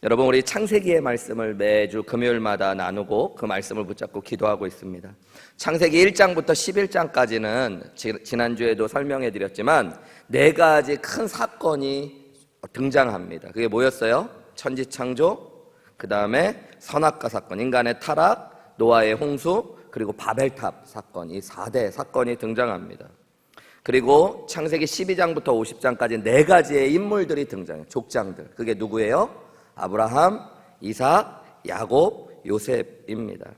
여러분, 우리 창세기의 말씀을 매주 금요일마다 나누고 그 말씀을 붙잡고 기도하고 있습니다. 창세기 1장부터 11장까지는 지난주에도 설명해 드렸지만 4가지 큰 사건이 등장합니다. 그게 뭐였어요? 천지창조, 그 다음에 선악과 사건, 인간의 타락, 노아의 홍수, 그리고 바벨탑 사건, 이 4대 사건이 등장합니다. 그리고 창세기 12장부터 50장까지 4가지의 인물들이 등장해요. 족장들. 그게 누구예요? 아브라함, 이삭, 야곱, 요셉입니다.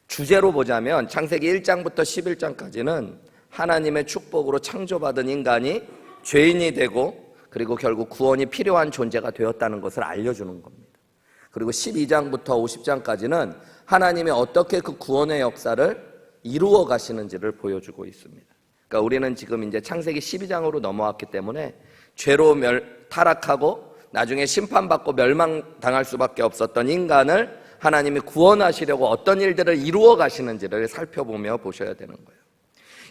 주제로 보자면 창세기 1장부터 11장까지는 하나님의 축복으로 창조받은 인간이 죄인이 되고 그리고 결국 구원이 필요한 존재가 되었다는 것을 알려주는 겁니다. 그리고 12장부터 50장까지는 하나님이 어떻게 그 구원의 역사를 이루어 가시는지를 보여주고 있습니다. 그러니까 우리는 지금 이제 창세기 12장으로 넘어왔기 때문에 죄로 타락하고 나중에 심판받고 멸망당할 수밖에 없었던 인간을 하나님이 구원하시려고 어떤 일들을 이루어 가시는지를 살펴보며 보셔야 되는 거예요.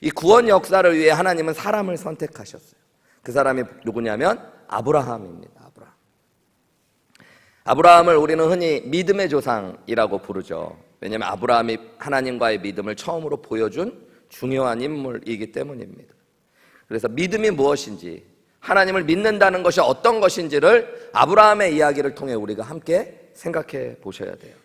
이 구원 역사를 위해 하나님은 사람을 선택하셨어요. 그 사람이 누구냐면 아브라함입니다. 아브라함을 우리는 흔히 믿음의 조상이라고 부르죠. 왜냐하면 아브라함이 하나님과의 믿음을 처음으로 보여준 중요한 인물이기 때문입니다. 그래서 믿음이 무엇인지, 하나님을 믿는다는 것이 어떤 것인지를 아브라함의 이야기를 통해 우리가 함께 생각해 보셔야 돼요.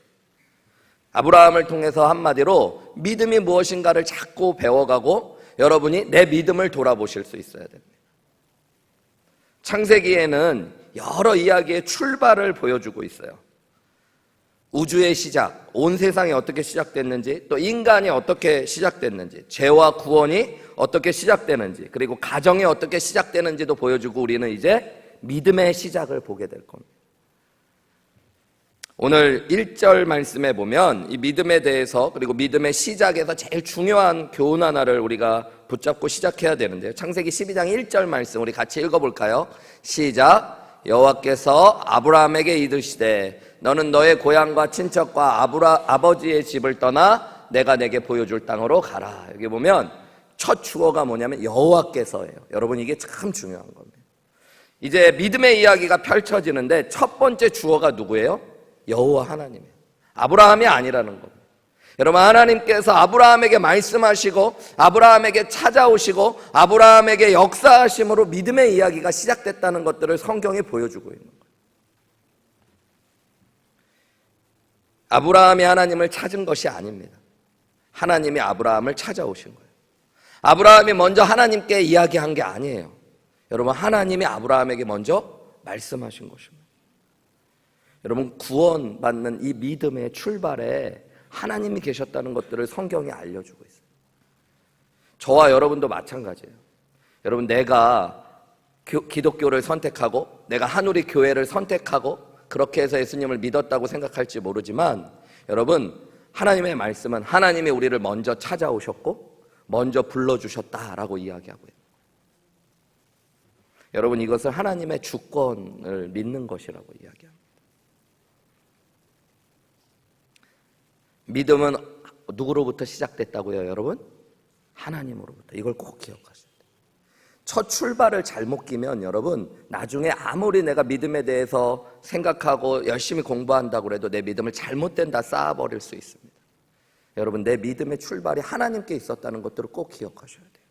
아브라함을 통해서 한마디로 믿음이 무엇인가를 자꾸 배워가고 여러분이 내 믿음을 돌아보실 수 있어야 됩니다. 창세기에는 여러 이야기의 출발을 보여주고 있어요. 우주의 시작, 온 세상이 어떻게 시작됐는지, 또 인간이 어떻게 시작됐는지, 죄와 구원이 어떻게 시작되는지, 그리고 가정이 어떻게 시작되는지도 보여주고 우리는 이제 믿음의 시작을 보게 될 겁니다. 오늘 1절 말씀에 보면 이 믿음에 대해서, 그리고 믿음의 시작에서 제일 중요한 교훈 하나를 우리가 붙잡고 시작해야 되는데요. 창세기 12장 1절 말씀 우리 같이 읽어볼까요? 시작. 여호와께서 아브라함에게 이르시되 너는 너의 고향과 친척과 아버지의 집을 떠나 내가 내게 보여줄 땅으로 가라. 여기 보면 첫 주어가 뭐냐면 여호와께서예요. 여러분, 이게 참 중요한 겁니다. 이제 믿음의 이야기가 펼쳐지는데 첫 번째 주어가 누구예요? 여호와 하나님이에요. 아브라함이 아니라는 겁니다. 여러분, 하나님께서 아브라함에게 말씀하시고 아브라함에게 찾아오시고 아브라함에게 역사하심으로 믿음의 이야기가 시작됐다는 것들을 성경이 보여주고 있는 거예요. 아브라함이 하나님을 찾은 것이 아닙니다. 하나님이 아브라함을 찾아오신 거예요. 아브라함이 먼저 하나님께 이야기한 게 아니에요. 여러분, 하나님이 아브라함에게 먼저 말씀하신 것입니다. 여러분, 구원받는 이 믿음의 출발에 하나님이 계셨다는 것들을 성경이 알려주고 있어요. 저와 여러분도 마찬가지예요. 여러분, 내가 기독교를 선택하고 내가 한우리 교회를 선택하고 그렇게 해서 예수님을 믿었다고 생각할지 모르지만 여러분, 하나님의 말씀은 하나님이 우리를 먼저 찾아오셨고 먼저 불러주셨다라고 이야기하고 있어요. 여러분, 이것을 하나님의 주권을 믿는 것이라고 이야기합니다. 믿음은 누구로부터 시작됐다고요, 여러분? 하나님으로부터. 이걸 꼭 기억하셔야 돼요. 첫 출발을 잘못 끼면 여러분, 나중에 아무리 내가 믿음에 대해서 생각하고 열심히 공부한다고 해도 내 믿음을 잘못된 다 쌓아버릴 수 있습니다. 여러분, 내 믿음의 출발이 하나님께 있었다는 것들을 꼭 기억하셔야 돼요.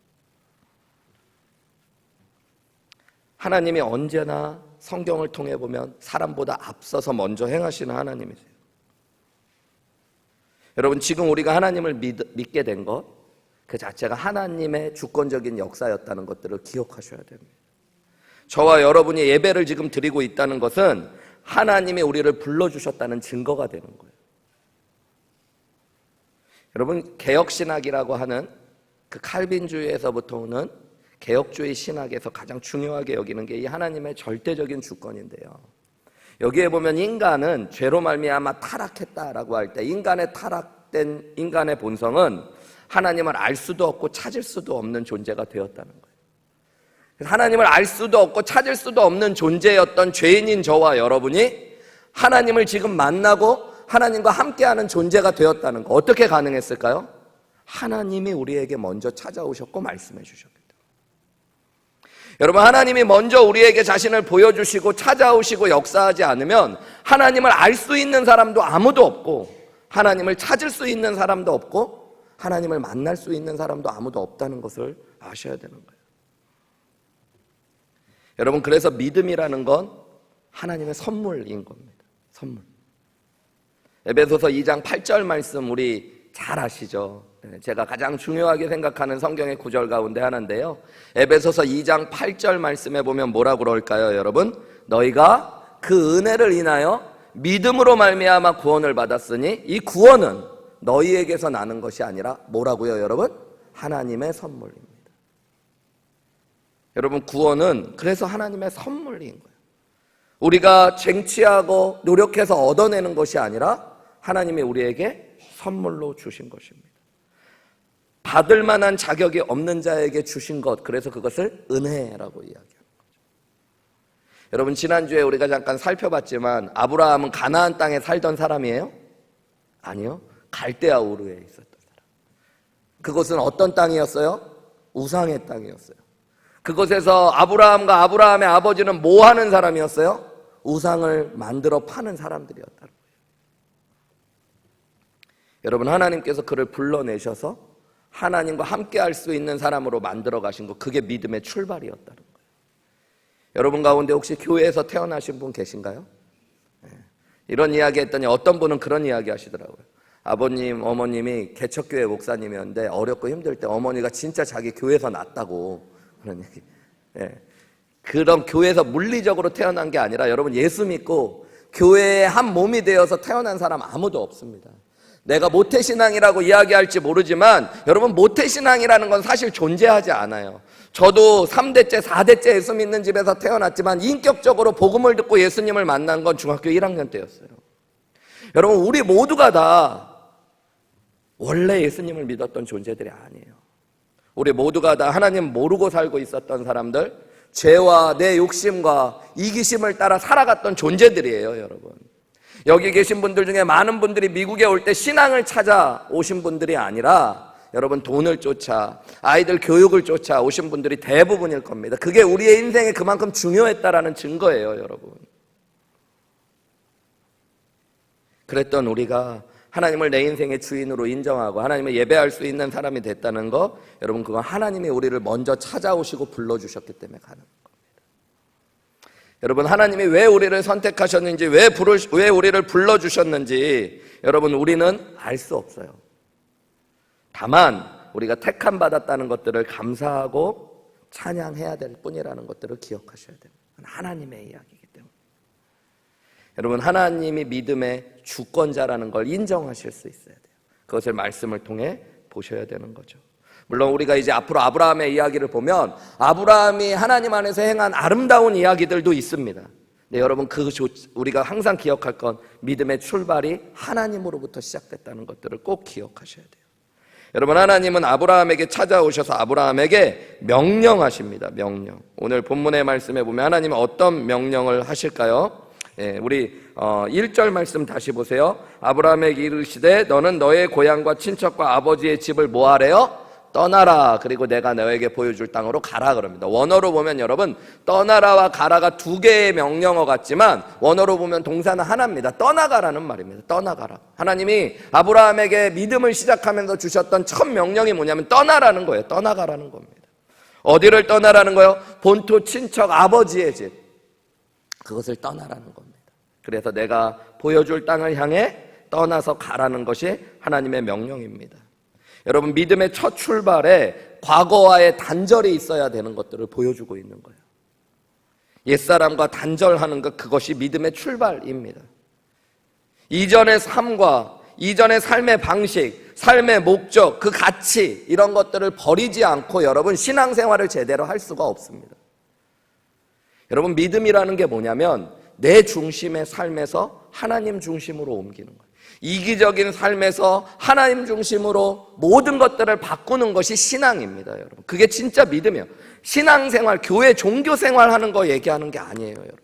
하나님이 언제나 성경을 통해 보면 사람보다 앞서서 먼저 행하시는 하나님이세요. 여러분, 지금 우리가 하나님을 믿게 된 것, 그 자체가 하나님의 주권적인 역사였다는 것들을 기억하셔야 됩니다. 저와 여러분이 예배를 지금 드리고 있다는 것은 하나님이 우리를 불러주셨다는 증거가 되는 거예요. 여러분, 개혁신학이라고 하는 그 칼빈주의에서부터 오는 개혁주의 신학에서 가장 중요하게 여기는 게 이 하나님의 절대적인 주권인데요. 여기에 보면 인간은 죄로 말미암아 타락했다라고 할 때 인간의 타락된 인간의 본성은 하나님을 알 수도 없고 찾을 수도 없는 존재가 되었다는 거예요. 하나님을 알 수도 없고 찾을 수도 없는 존재였던 죄인인 저와 여러분이 하나님을 지금 만나고 하나님과 함께하는 존재가 되었다는 거, 어떻게 가능했을까요? 하나님이 우리에게 먼저 찾아오셨고 말씀해 주셨기 때문에. 여러분, 하나님이 먼저 우리에게 자신을 보여주시고 찾아오시고 역사하지 않으면 하나님을 알 수 있는 사람도 아무도 없고, 하나님을 찾을 수 있는 사람도 없고, 하나님을 만날 수 있는 사람도 아무도 없다는 것을 아셔야 되는 거예요. 여러분, 그래서 믿음이라는 건 하나님의 선물인 겁니다. 선물. 에베소서 2장 8절 말씀 우리 잘 아시죠? 제가 가장 중요하게 생각하는 성경의 구절 가운데 하나인데요, 에베소서 2장 8절 말씀에 보면 뭐라고 그럴까요, 여러분? 너희가 그 은혜를 인하여 믿음으로 말미암아 구원을 받았으니 이 구원은 너희에게서 나는 것이 아니라 뭐라고요, 여러분? 하나님의 선물입니다. 여러분, 구원은 그래서 하나님의 선물인 거예요. 우리가 쟁취하고 노력해서 얻어내는 것이 아니라 하나님이 우리에게 선물로 주신 것입니다. 받을 만한 자격이 없는 자에게 주신 것, 그래서 그것을 은혜라고 이야기합니다. 여러분, 지난주에 우리가 잠깐 살펴봤지만 아브라함은 가나안 땅에 살던 사람이에요? 아니요. 갈대아 우르에 있었던 사람. 그곳은 어떤 땅이었어요? 우상의 땅이었어요. 그곳에서 아브라함과 아브라함의 아버지는 뭐 하는 사람이었어요? 우상을 만들어 파는 사람들이었다는 거예요. 여러분, 하나님께서 그를 불러내셔서 하나님과 함께 할 수 있는 사람으로 만들어 가신 것, 그게 믿음의 출발이었다는 거예요. 여러분 가운데 혹시 교회에서 태어나신 분 계신가요? 이런 이야기 했더니 어떤 분은 그런 이야기 하시더라고요. 아버님, 어머님이 개척교회 목사님이었는데 어렵고 힘들 때 어머니가 진짜 자기 교회에서 낳았다고 그런 얘기. 그럼 교회에서 물리적으로 태어난 게 아니라 여러분, 예수 믿고 교회의 한 몸이 되어서 태어난 사람 아무도 없습니다. 내가 모태신앙이라고 이야기할지 모르지만 여러분, 모태신앙이라는 건 사실 존재하지 않아요. 저도 3대째, 4대째 예수 믿는 집에서 태어났지만 인격적으로 복음을 듣고 예수님을 만난 건 중학교 1학년 때였어요. 여러분, 우리 모두가 다 원래 예수님을 믿었던 존재들이 아니에요. 우리 모두가 다 하나님 모르고 살고 있었던 사람들, 죄와 내 욕심과 이기심을 따라 살아갔던 존재들이에요, 여러분. 여기 계신 분들 중에 많은 분들이 미국에 올 때 신앙을 찾아 오신 분들이 아니라 여러분, 돈을 쫓아, 아이들 교육을 쫓아 오신 분들이 대부분일 겁니다. 그게 우리의 인생에 그만큼 중요했다라는 증거예요, 여러분. 그랬던 우리가 하나님을 내 인생의 주인으로 인정하고 하나님을 예배할 수 있는 사람이 됐다는 거, 여러분, 그건 하나님이 우리를 먼저 찾아오시고 불러주셨기 때문에 가는 겁니다. 여러분, 하나님이 왜 우리를 선택하셨는지, 왜 우리를 불러주셨는지 여러분, 우리는 알 수 없어요. 다만 우리가 택함 받았다는 것들을 감사하고 찬양해야 될 뿐이라는 것들을 기억하셔야 됩니다. 하나님의 이야기이기 때문에. 여러분, 하나님이 믿음의 주권자라는 걸 인정하실 수 있어야 돼요. 그것을 말씀을 통해 보셔야 되는 거죠. 물론 우리가 이제 앞으로 아브라함의 이야기를 보면 아브라함이 하나님 안에서 행한 아름다운 이야기들도 있습니다. 네, 여러분, 우리가 항상 기억할 건 믿음의 출발이 하나님으로부터 시작됐다는 것들을 꼭 기억하셔야 돼요. 여러분, 하나님은 아브라함에게 찾아오셔서 아브라함에게 명령하십니다. 명령. 오늘 본문의 말씀에 보면 하나님은 어떤 명령을 하실까요? 우리 1절 말씀 다시 보세요. 아브라함에게 이르시되 너는 너의 고향과 친척과 아버지의 집을 뭐하래요? 떠나라. 그리고 내가 너에게 보여줄 땅으로 가라 그럽니다. 원어로 보면 여러분, 떠나라와 가라가 두 개의 명령어 같지만 원어로 보면 동사는 하나입니다. 떠나가라는 말입니다. 떠나가라. 하나님이 아브라함에게 믿음을 시작하면서 주셨던 첫 명령이 뭐냐면 떠나라는 거예요. 떠나가라는 겁니다. 어디를 떠나라는 거예요? 본토 친척 아버지의 집, 그것을 떠나라는 겁니다. 그래서 내가 보여줄 땅을 향해 떠나서 가라는 것이 하나님의 명령입니다. 여러분, 믿음의 첫 출발에 과거와의 단절이 있어야 되는 것들을 보여주고 있는 거예요. 옛사람과 단절하는 것, 그것이 믿음의 출발입니다. 이전의 삶과 이전의 삶의 방식, 삶의 목적, 그 가치, 이런 것들을 버리지 않고 여러분, 신앙생활을 제대로 할 수가 없습니다. 여러분, 믿음이라는 게 뭐냐면 내 중심의 삶에서 하나님 중심으로 옮기는 거예요. 이기적인 삶에서 하나님 중심으로 모든 것들을 바꾸는 것이 신앙입니다, 여러분. 그게 진짜 믿음이에요. 신앙생활, 교회 종교생활 하는 거 얘기하는 게 아니에요, 여러분.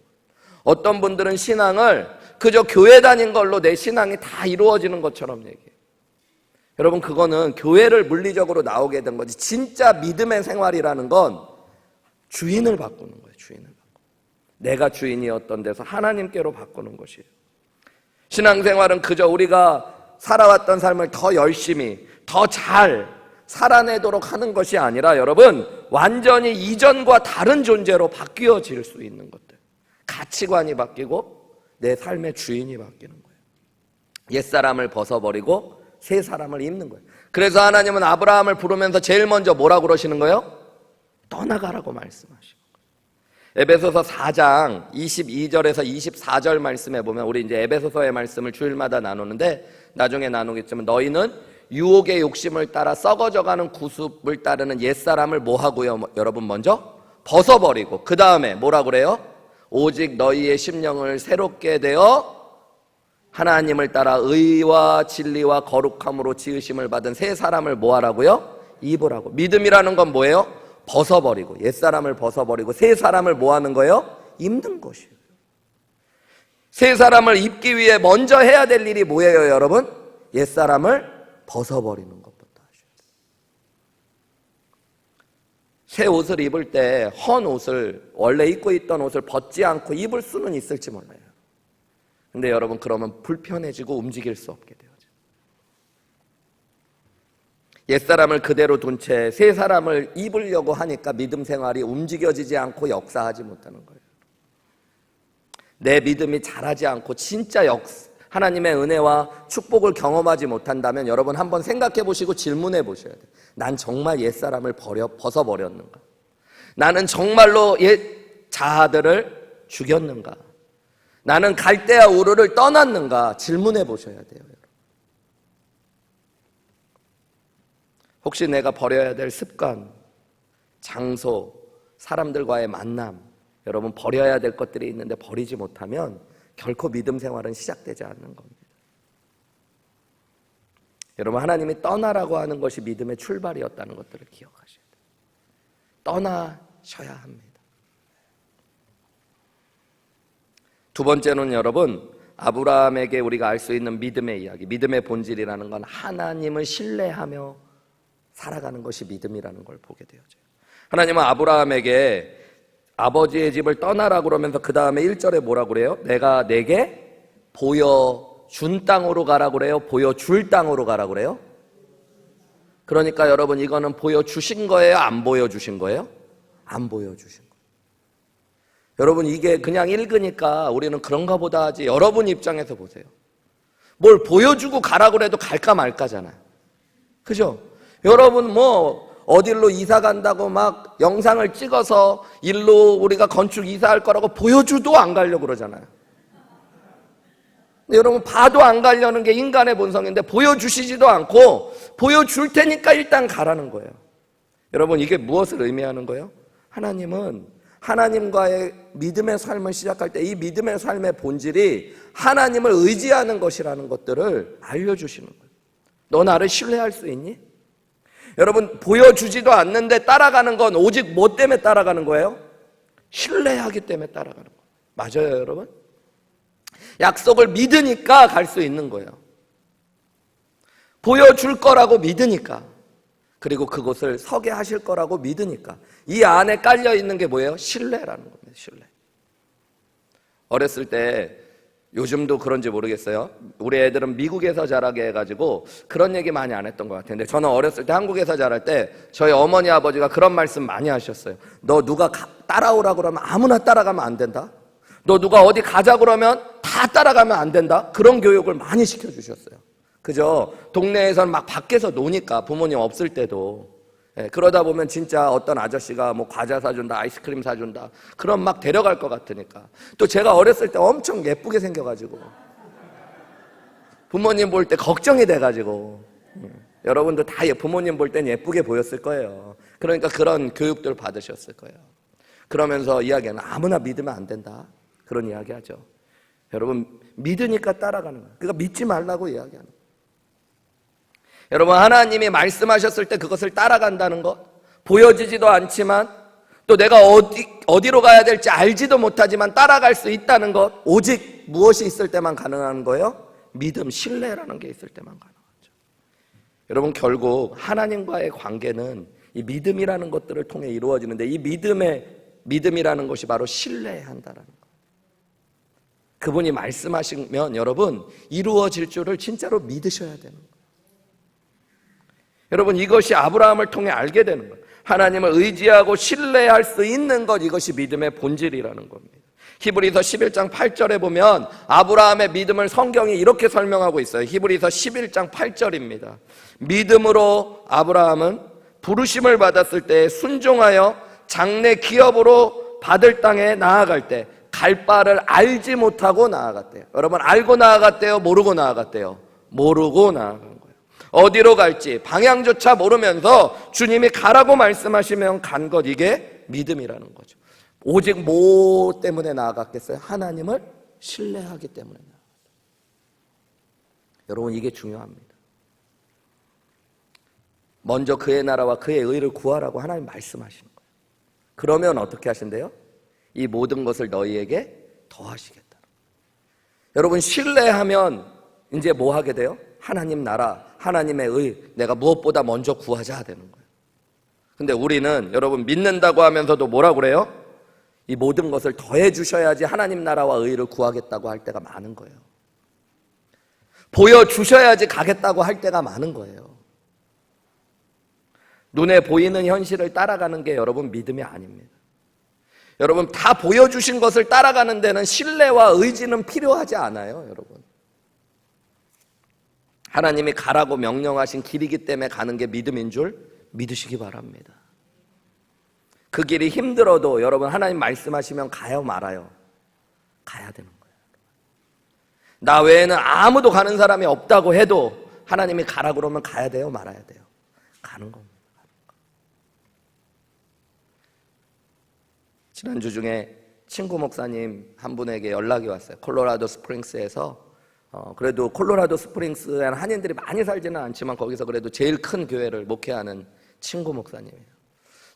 어떤 분들은 신앙을 그저 교회 다닌 걸로 내 신앙이 다 이루어지는 것처럼 얘기해요. 여러분, 그거는 교회를 물리적으로 나오게 된 거지, 진짜 믿음의 생활이라는 건 주인을 바꾸는 거예요. 주인을 바꾸는. 내가 주인이었던 데서 하나님께로 바꾸는 것이에요. 신앙생활은 그저 우리가 살아왔던 삶을 더 열심히 더 잘 살아내도록 하는 것이 아니라 여러분 완전히 이전과 다른 존재로 바뀌어질 수 있는 것들. 가치관이 바뀌고 내 삶의 주인이 바뀌는 거예요. 옛사람을 벗어버리고 새 사람을 입는 거예요. 그래서 하나님은 아브라함을 부르면서 제일 먼저 뭐라고 그러시는 거예요? 떠나가라고 말씀하시고. 에베소서 4장 22절에서 24절 말씀에 보면 우리 이제 에베소서의 말씀을 주일마다 나누는데 나중에 나누겠지만 너희는 유혹의 욕심을 따라 썩어져가는 구습을 따르는 옛사람을 뭐 하고요? 여러분 먼저 벗어버리고 그 다음에 뭐라 그래요? 오직 너희의 심령을 새롭게 되어 하나님을 따라 의와 진리와 거룩함으로 지으심을 받은 새 사람을 뭐 하라고요? 입으라고. 믿음이라는 건 뭐예요? 벗어버리고 옛사람을 벗어버리고 새 사람을 뭐 하는 거예요? 입는 것이에요. 새 사람을 입기 위해 먼저 해야 될 일이 뭐예요, 여러분? 옛사람을 벗어버리는 것부터 하셔야 돼요. 새 옷을 입을 때 헌 옷을 원래 입고 있던 옷을 벗지 않고 입을 수는 있을지 몰라요. 근데 여러분 그러면 불편해지고 움직일 수 없게 되어져. 옛사람을 그대로 둔 채 새 사람을 입으려고 하니까 믿음 생활이 움직여지지 않고 역사하지 못하는 거예요. 내 믿음이 자라지 않고 진짜 하나님의 은혜와 축복을 경험하지 못한다면 여러분 한번 생각해 보시고 질문해 보셔야 돼요. 난 정말 옛사람을 벗어버렸는가? 나는 정말로 옛 자아들을 죽였는가? 나는 갈대아 우르를 떠났는가? 질문해 보셔야 돼요. 혹시 내가 버려야 될 습관, 장소, 사람들과의 만남, 여러분 버려야 될 것들이 있는데 버리지 못하면 결코 믿음 생활은 시작되지 않는 겁니다. 여러분 하나님이 떠나라고 하는 것이 믿음의 출발이었다는 것들을 기억하셔야 돼요. 떠나셔야 합니다. 두 번째는 여러분 아브라함에게 우리가 알 수 있는 믿음의 이야기, 믿음의 본질이라는 건 하나님을 신뢰하며 살아가는 것이 믿음이라는 걸 보게 되어져요. 하나님은 아브라함에게 아버지의 집을 떠나라고 그러면서 그 다음에 1절에 뭐라고 그래요? 내가 내게 보여준 땅으로 가라고 그래요? 보여줄 땅으로 가라고 그래요? 그러니까 여러분 이거는 보여주신 거예요? 안 보여주신 거예요? 안 보여주신 거예요. 여러분 이게 그냥 읽으니까 우리는 그런가 보다 하지 여러분 입장에서 보세요. 뭘 보여주고 가라고 해도 갈까 말까잖아요. 그죠? 여러분 뭐 어딜로 이사 간다고 막 영상을 찍어서 일로 우리가 건축 이사할 거라고 보여주도 안 가려고 그러잖아요. 근데 여러분 봐도 안 가려는 게 인간의 본성인데 보여주시지도 않고 보여줄 테니까 일단 가라는 거예요. 여러분 이게 무엇을 의미하는 거예요? 하나님은 하나님과의 믿음의 삶을 시작할 때 이 믿음의 삶의 본질이 하나님을 의지하는 것이라는 것들을 알려주시는 거예요. 너 나를 신뢰할 수 있니? 여러분 보여주지도 않는데 따라가는 건 오직 뭐 때문에 따라가는 거예요? 신뢰하기 때문에 따라가는 거예요. 맞아요 여러분? 약속을 믿으니까 갈 수 있는 거예요. 보여줄 거라고 믿으니까, 그리고 그곳을 서게 하실 거라고 믿으니까. 이 안에 깔려 있는 게 뭐예요? 신뢰라는 겁니다. 신뢰. 어렸을 때, 요즘도 그런지 모르겠어요. 우리 애들은 미국에서 자라게 해가지고 그런 얘기 많이 안 했던 것 같은데 저는 어렸을 때 한국에서 자랄 때 저희 어머니 아버지가 그런 말씀 많이 하셨어요. 너 누가 따라오라 그러면 아무나 따라가면 안 된다. 너 누가 어디 가자 그러면 다 따라가면 안 된다. 그런 교육을 많이 시켜주셨어요. 그죠? 동네에서는 막 밖에서 노니까 부모님 없을 때도. 그러다 보면 진짜 어떤 아저씨가 뭐 과자 사준다, 아이스크림 사준다, 그럼 막 데려갈 것 같으니까. 또 제가 어렸을 때 엄청 예쁘게 생겨가지고 부모님 볼 때 걱정이 돼가지고. 여러분도 다 부모님 볼 땐 예쁘게 보였을 거예요. 그러니까 그런 교육들 받으셨을 거예요. 그러면서 이야기하는 아무나 믿으면 안 된다, 그런 이야기 하죠. 여러분 믿으니까 따라가는 거예요. 그러니까 믿지 말라고 이야기하는 거예요. 여러분 하나님이 말씀하셨을 때 그것을 따라간다는 것, 보여지지도 않지만 또 내가 어디로 가야 될지 알지도 못하지만 따라갈 수 있다는 것, 오직 무엇이 있을 때만 가능한 거예요? 믿음, 신뢰라는 게 있을 때만 가능하죠. 여러분 결국 하나님과의 관계는 이 믿음이라는 것들을 통해 이루어지는데 이 믿음의 믿음이라는 것이 바로 신뢰한다라는 것. 그분이 말씀하시면 여러분 이루어질 줄을 진짜로 믿으셔야 되는 거예요. 여러분 이것이 아브라함을 통해 알게 되는 거예요. 하나님을 의지하고 신뢰할 수 있는 것, 이것이 믿음의 본질이라는 겁니다. 히브리서 11장 8절에 보면 아브라함의 믿음을 성경이 이렇게 설명하고 있어요. 히브리서 11장 8절입니다. 믿음으로 아브라함은 부르심을 받았을 때 순종하여 장래 기업으로 받을 땅에 나아갈 때 갈 바를 알지 못하고 나아갔대요. 여러분 알고 나아갔대요? 모르고 나아갔대요? 모르고 나아간 거예요. 어디로 갈지 방향조차 모르면서 주님이 가라고 말씀하시면 간 것, 이게 믿음이라는 거죠. 오직 뭐 때문에 나아갔겠어요? 하나님을 신뢰하기 때문에 나아갔어요. 여러분 이게 중요합니다. 먼저 그의 나라와 그의 의를 구하라고 하나님 말씀하시는 거예요. 그러면 어떻게 하신대요? 이 모든 것을 너희에게 더하시겠다. 여러분 신뢰하면 이제 뭐 하게 돼요? 하나님 나라, 하나님의 의, 내가 무엇보다 먼저 구하자 되는 거예요. 근데 우리는 여러분 믿는다고 하면서도 뭐라고 그래요? 이 모든 것을 더해 주셔야지 하나님 나라와 의를 구하겠다고 할 때가 많은 거예요. 보여주셔야지 가겠다고 할 때가 많은 거예요. 눈에 보이는 현실을 따라가는 게 여러분 믿음이 아닙니다. 여러분 다 보여주신 것을 따라가는 데는 신뢰와 의지는 필요하지 않아요. 여러분 하나님이 가라고 명령하신 길이기 때문에 가는 게 믿음인 줄 믿으시기 바랍니다. 그 길이 힘들어도 여러분 하나님 말씀하시면 가요 말아요? 가야 되는 거예요. 나 외에는 아무도 가는 사람이 없다고 해도 하나님이 가라 그러면 가야 돼요 말아야 돼요? 가는 겁니다. 지난주 중에 친구 목사님 한 분에게 연락이 왔어요. 콜로라도 스프링스에서 그래도 콜로라도 스프링스에는 한인들이 많이 살지는 않지만 거기서 그래도 제일 큰 교회를 목회하는 친구 목사님이에요.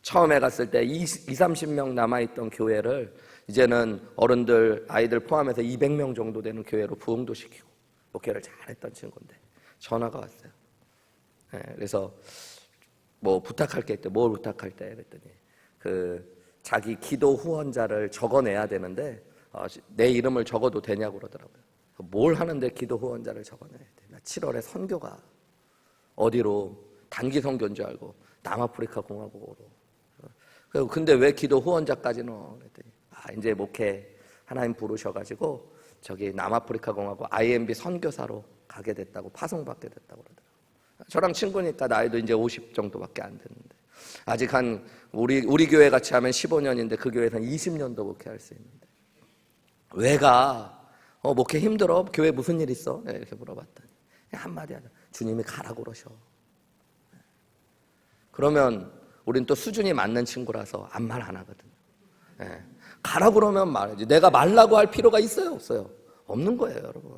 처음에 갔을 때 30명 남아있던 교회를 이제는 어른들, 아이들 포함해서 200명 정도 되는 교회로 부흥도 시키고 목회를 잘했던 친구인데 전화가 왔어요. 네, 그래서 뭐 부탁할 게 있대. 뭘 부탁할 때 그랬더니 자기 기도 후원자를 적어내야 되는데 내 이름을 적어도 되냐고 그러더라고요. 뭘 하는데 기도 후원자를 적어내야 돼? 나 7월에 선교가 어디로 단기 선교인 줄 알고 남아프리카 공화국으로. 근데 왜 기도 후원자까지 넣어? 그랬더니 이제 목회 하나님 부르셔가지고 저기 남아프리카 공화국 IMB 선교사로 가게 됐다고, 파송받게 됐다고 그러더라고요. 저랑 친구니까 나이도 이제 50 정도밖에 안 됐는데 아직 한 우리 교회 같이 하면 15년인데 그 교회에서 20년도 목회할 수 있는데 왜 가? 목회 힘들어? 교회 무슨 일 있어? 네, 이렇게 물어봤더니 한마디 하자. 주님이 가라고 그러셔. 그러면 우린 또 수준이 맞는 친구라서 아무 말 안 하거든요. 네. 가라고 그러면 말하지. 내가 말라고 할 필요가 있어요? 없어요? 없는 거예요, 여러분.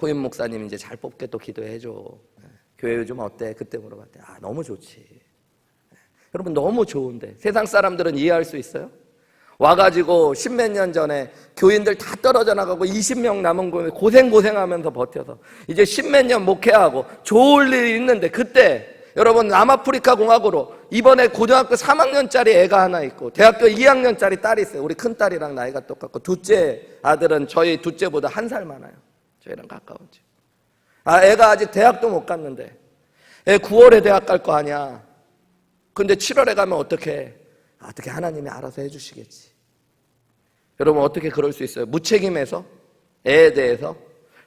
호임 목사님 이제 잘 뽑게 또 기도해줘. 네. 교회 요즘 어때? 그때 물어봤대. 너무 좋지. 네. 여러분 너무 좋은데 세상 사람들은 이해할 수 있어요? 와가지고 십몇 년 전에 교인들 다 떨어져 나가고 20명 남은 거에 고생하면서 버텨서 이제 십몇 년 목회하고 좋을 일이 있는데 그때 여러분 남아프리카 공화국으로 이번에 고등학교 3학년짜리 애가 하나 있고 대학교 2학년짜리 딸이 있어요. 우리 큰딸이랑 나이가 똑같고 둘째 아들은 저희 둘째보다 1살 많아요. 저희랑 가까운지. 애가 아직 대학도 못 갔는데 애 9월에 대학 갈 거 아니야. 근데 7월에 가면 어떻게 하나님이 알아서 해주시겠지. 여러분 어떻게 그럴 수 있어요? 무책임해서? 애에 대해서?